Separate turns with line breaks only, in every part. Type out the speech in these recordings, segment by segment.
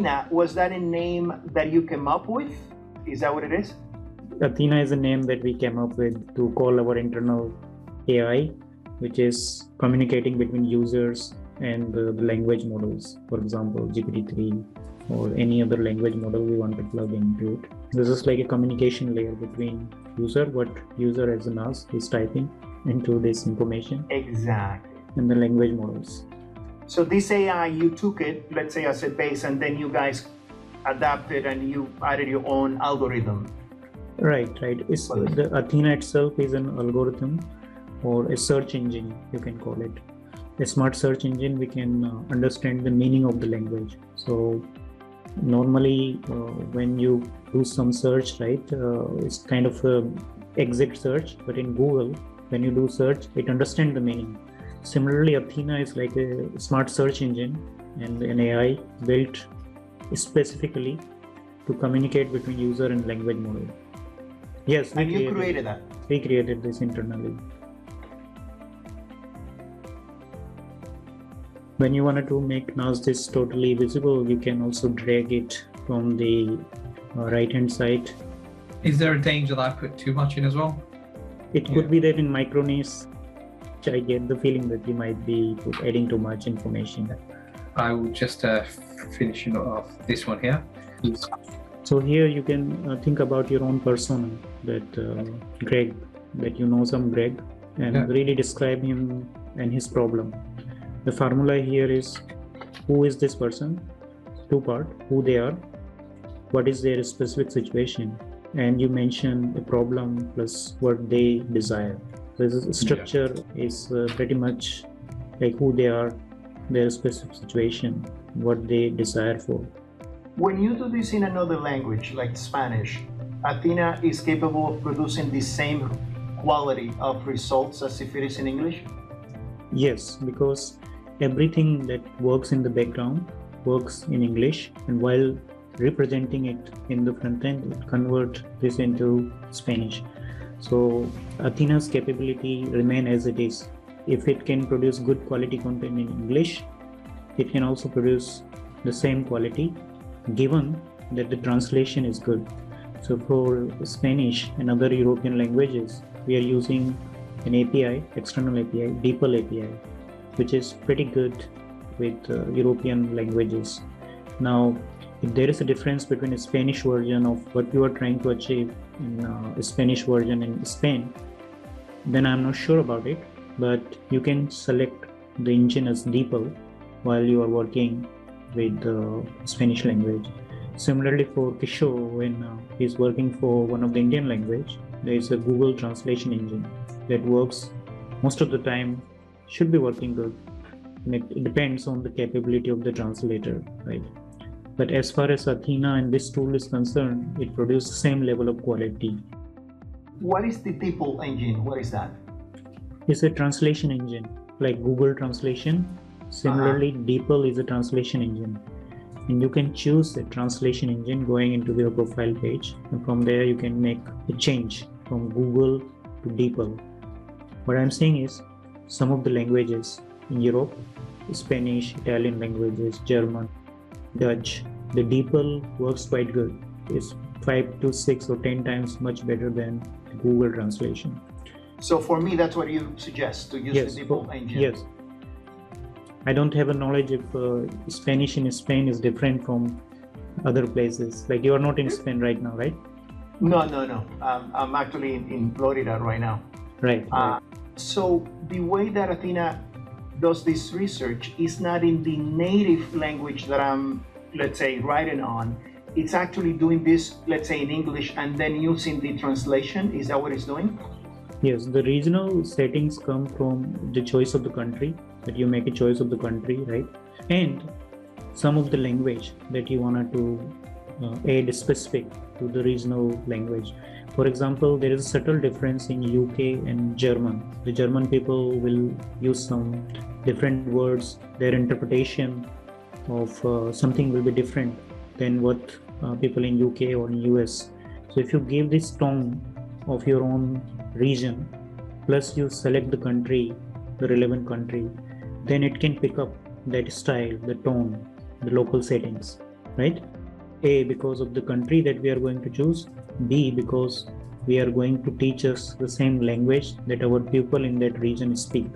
Athena, was that a name that you came up with? Is that what it is?
Athena is a name that we came up with to call our internal AI, which is communicating between users and the language models, for example, GPT-3 or any other language model we want to plug into it. This is like a communication layer between user, what user as an us is typing into this information.
Exactly.
And the language models.
So this AI, you took it, let's say as a base, and then you guys adapted and you added your own algorithm.
Right. The Athena itself is an algorithm or a search engine, you can call it. A smart search engine, we can understand the meaning of the language. So normally when you do some search, right, it's kind of a exit search, but in Google, when you do search, it understands the meaning. Similarly, Athena is like a smart search engine and an AI built specifically to communicate between user and language model. Yes,
and you created that.
We created this internally. When you wanted to make NAS this totally visible, you can also drag it from the right-hand side.
Is there a danger that I put too much in as well?
It could be that in Micronis, I get the feeling that you might be adding too much information.
I will just finish off this one here.
So here you can think about your own persona, that Greg, that you know some Greg, and really describe him and his problem. The formula here is, who is this person? Two part, who they are, what is their specific situation, and you mention a problem plus what they desire. So the structure is pretty much like who they are, their specific situation, what they desire for.
When you do this in another language like Spanish, Athena is capable of producing the same quality of results as if it is in English?
Yes, because everything that works in the background works in English, and while representing it in the front end, it converts this into Spanish. So Athena's capability remain as it is. If it can produce good quality content in English, it can also produce the same quality, given that the translation is good. So for Spanish and other European languages, we are using an API, external API, DeepL API, which is pretty good with European languages. Now, if there is a difference between a Spanish version of what you are trying to achieve in a Spanish version in Spain, then I'm not sure about it, but you can select the engine as DeepL while you are working with the Spanish language. Similarly for Kishore, when he's working for one of the Indian language, there is a Google translation engine that works most of the time, should be working good. It depends on the capability of the translator, right? But as far as Athena and this tool is concerned, it produces the same level of quality.
What is the DeepL engine? What is that?
It's a translation engine, like Google Translation. Similarly, DeepL is a translation engine. And you can choose a translation engine going into your profile page. And from there, you can make a change from Google to DeepL. What I'm saying is, some of the languages in Europe, Spanish, Italian languages, German, Dutch, the DeepL works quite good. It's 5 to 6 or 10 times much better than Google Translation.
So for me, that's what you suggest, to use the DeepL engine?
Yes. I don't have a knowledge if Spanish in Spain is different from other places. Like you are not in Spain right now, right?
No. I'm actually in Florida right now.
Right.
So the way that Athena does this research is not in the native language that I'm, let's say, writing on. It's actually doing this, let's say, in English and then using the translation. Is that what it's doing?
Yes, the regional settings come from the choice of the country, that you make a choice of the country, right? And some of the language that you wanted to add specific to the regional language. For example, there is a subtle difference in UK and German. The German people will use some different words. Their interpretation of something will be different than what people in UK or in US. So if you give this tone of your own region, plus you select the country, the relevant country, then it can pick up that style, the tone, the local settings. right? A, because of the country that we are going to choose. B, because we are going to teach us the same language that our people in that region speak.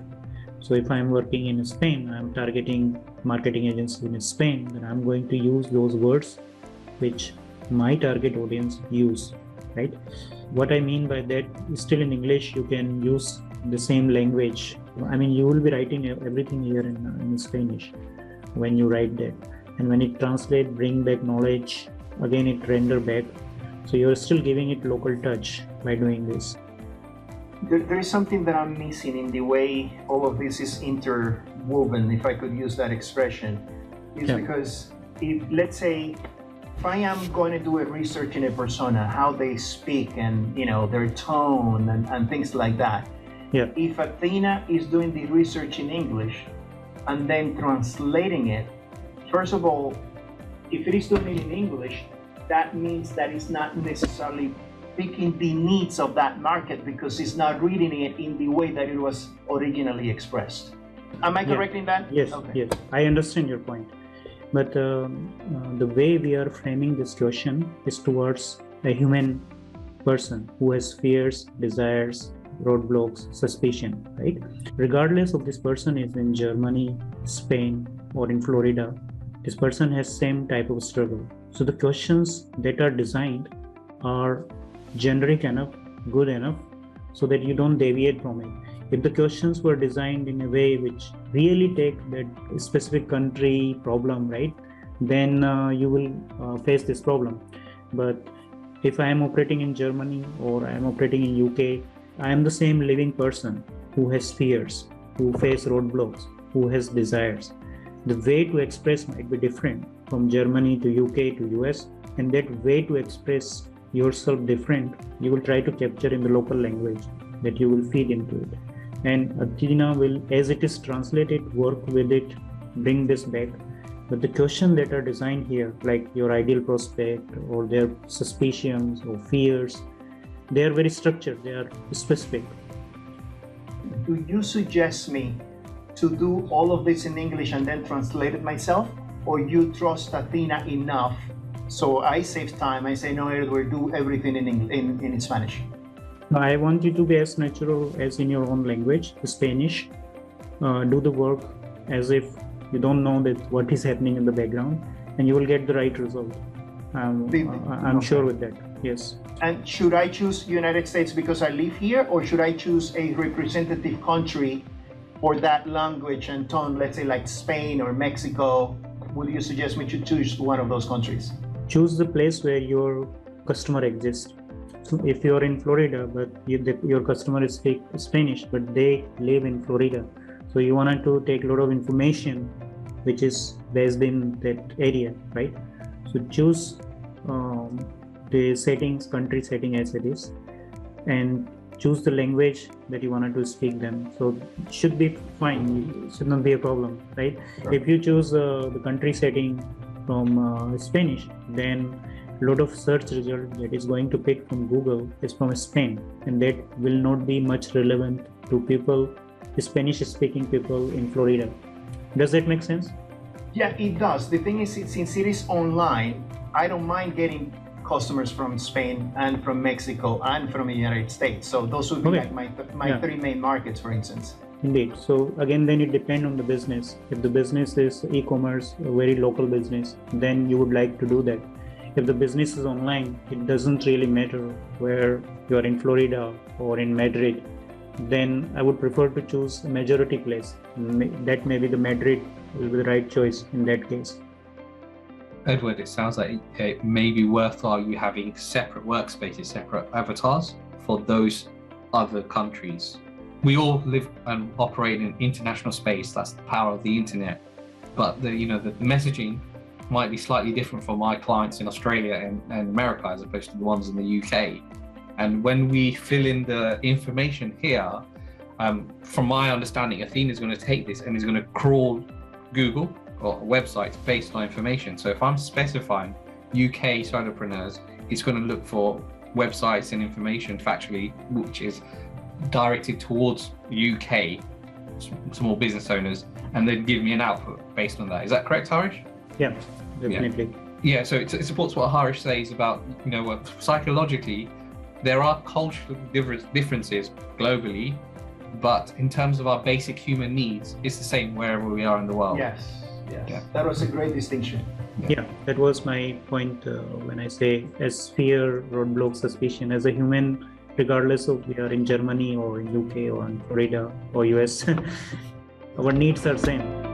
So if I'm working in Spain, I'm targeting marketing agency in Spain, then I'm going to use those words which my target audience use, right? What I mean by that is, still in English, you can use the same language. I mean, you will be writing everything here in Spanish when you write that. And when it translates, bring back knowledge, again it render back. So you're still giving it local touch by doing this.
There is something that I'm missing in the way all of this is interwoven, if I could use that expression, is because if, let's say, if I am going to do a research in a persona, how they speak and, you know, their tone and things like that.
Yeah.
If Athena is doing the research in English and then translating it, first of all, if it is doing it in English, that means that it's not necessarily picking the needs of that market because it's not reading it in the way that it was originally expressed. Am I correct in that?
Yes,
okay.
Yes, I understand your point. But the way we are framing this question is towards a human person who has fears, desires, roadblocks, suspicion, right? Regardless of this person is in Germany, Spain, or in Florida, this person has same type of struggle. So the questions that are designed are generic enough, good enough, so that you don't deviate from it. If the questions were designed in a way which really take that specific country problem, right, then you will face this problem. But if I am operating in Germany or I am operating in UK, I am the same living person who has fears, who face roadblocks, who has desires. The way to express might be different from Germany to UK to US, and that way to express yourself different, you will try to capture in the local language that you will feed into it. And Athena will, as it is translated, work with it, bring this back. But the questions that are designed here, like your ideal prospect or their suspicions or fears, they are very structured, they are specific.
Do you suggest me to do all of this in English and then translate it myself? Or you trust Athena enough so I save time, I say, no, Edward, do everything in Spanish?
I want you to be as natural as in your own language, Spanish. Do the work as if you don't know that what is happening in the background, and you will get the right result. I'm sure with that, yes.
And should I choose United States because I live here, or should I choose a representative country for that language and tone, let's say like Spain or Mexico? Would you suggest me to choose one of those countries?
Choose the place where your customer exists. So if you're in Florida, but your customer speak Spanish, but they live in Florida, so you wanted to take a lot of information which is based in that area, right? So choose the settings, country setting as it is, and choose the language that you wanted to speak them. So it should be fine, it should not be a problem, right? Sure. If you choose the country setting from Spanish, then a lot of search result that is going to pick from Google is from Spain, and that will not be much relevant to people, Spanish speaking people in Florida. Does that make sense?
Yeah, it does. The thing is, since it is online, I don't mind getting customers from Spain and from Mexico and from the United States. So those would be like my three main markets, for instance.
Indeed. So again, then it depends on the business. If the business is e-commerce, a very local business, then you would like to do that. If the business is online, it doesn't really matter where you are in Florida or in Madrid. Then I would prefer to choose a majority place. That may be the Madrid will be the right choice in that case.
Edward, it sounds like it may be worthwhile you having separate workspaces, separate avatars for those other countries. We all live and operate in an international space. That's the power of the internet. But the messaging might be slightly different for my clients in Australia and America as opposed to the ones in the UK. And when we fill in the information here, from my understanding, Athena is going to take this and is going to crawl Google or websites based on information. So if I'm specifying UK solopreneurs, it's going to look for websites and information factually, which is directed towards UK small business owners, and then give me an output based on that. Is that correct, Harish?
Yeah, definitely.
Yeah, so it supports what Harish says about, psychologically, there are cultural differences globally, but in terms of our basic human needs, it's the same wherever we are in the world.
Yes.
Yeah.
That was a great distinction.
Yeah, that was my point when I say as fear, roadblock, suspicion. As a human, regardless of we are in Germany or in UK or in Florida or US, our needs are same.